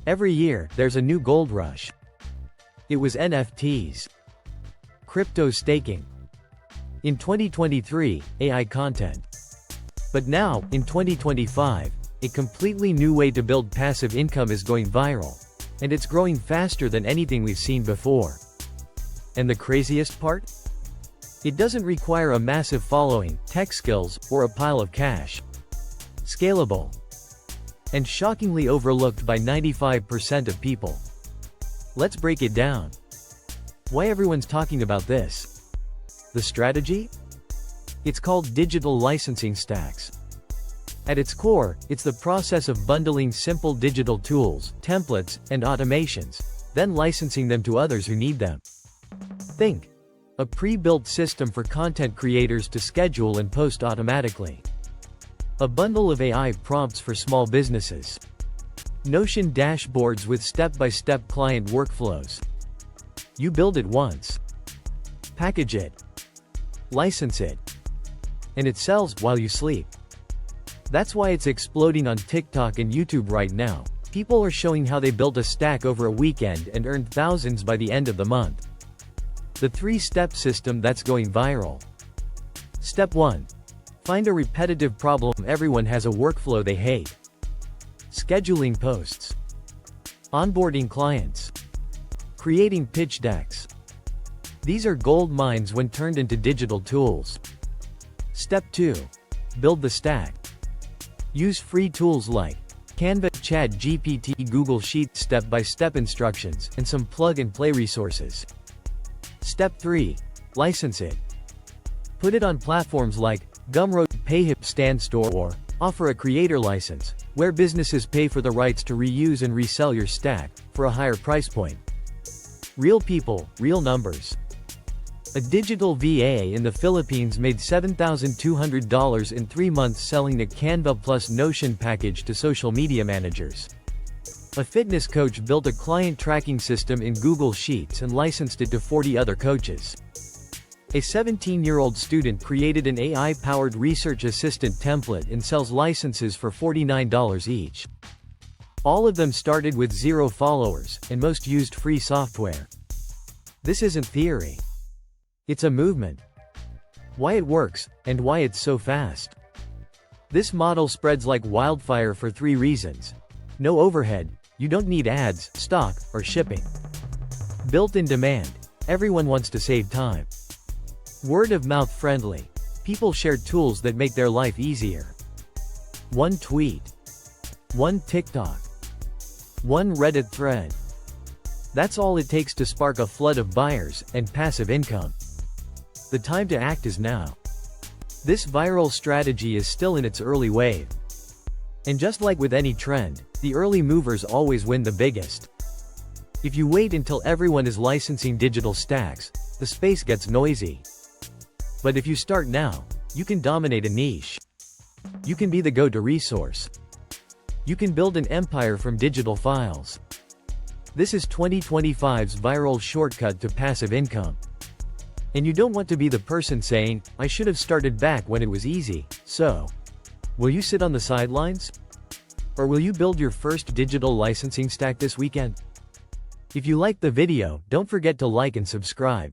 Every year, there's a new gold rush. It was NFTs. Crypto staking. In 2023, AI content. But now, in 2025, a completely new way to build passive income is going viral. And it's growing faster than anything we've seen before. And the craziest part? It doesn't require a massive following, tech skills, or a pile of cash. Scalable. And shockingly overlooked by 95% of people. Let's break it down. Why everyone's talking about this? The strategy? It's called digital licensing stacks. At its core, it's the process of bundling simple digital tools, templates, and automations, then licensing them to others who need them. Think. A pre-built system for content creators to schedule and post automatically. A bundle of AI prompts for small businesses. Notion dashboards with step-by-step client workflows. You build it once. Package it. License it. And it sells while you sleep. That's why it's exploding on TikTok and YouTube right now. People are showing how they built a stack over a weekend and earned thousands by the end of the month. The 3-step system that's going viral. Step 1. Find a repetitive problem. Everyone has a workflow they hate. Scheduling posts. Onboarding clients. Creating pitch decks. These are gold mines when turned into digital tools. Step 2. Build the stack. Use free tools like Canva, ChatGPT, Google Sheets, step-by-step instructions, and some plug-and-play resources. Step 3. License it. Put it on platforms like Gumroad, Payhip, StanStore, or offer a creator license, where businesses pay for the rights to reuse and resell your stack, for a higher price point. Real people, real numbers. A digital VA in the Philippines made $7,200 in 3 months selling the Canva plus Notion package to social media managers. A fitness coach built a client tracking system in Google Sheets and licensed it to 40 other coaches. A 17-year-old student created an AI-powered research assistant template and sells licenses for $49 each. All of them started with 0 followers, and most used free software. This isn't theory. It's a movement. Why it works, and why it's so fast. This model spreads like wildfire for 3 reasons. No overhead, you don't need ads, stock, or shipping. Built-in demand, everyone wants to save time. Word-of-mouth friendly, people share tools that make their life easier. 1 tweet. 1 TikTok. 1 Reddit thread. That's all it takes to spark a flood of buyers and passive income. The time to act is now. This viral strategy is still in its early wave. And just like with any trend, the early movers always win the biggest. If you wait until everyone is licensing digital stacks, the space gets noisy. But if you start now, you can dominate a niche. You can be the go-to resource. You can build an empire from digital files. This is 2025's viral shortcut to passive income. And you don't want to be the person saying, I should have started back when it was easy. So, will you sit on the sidelines? Or will you build your first digital licensing stack this weekend? If you liked the video, don't forget to like and subscribe.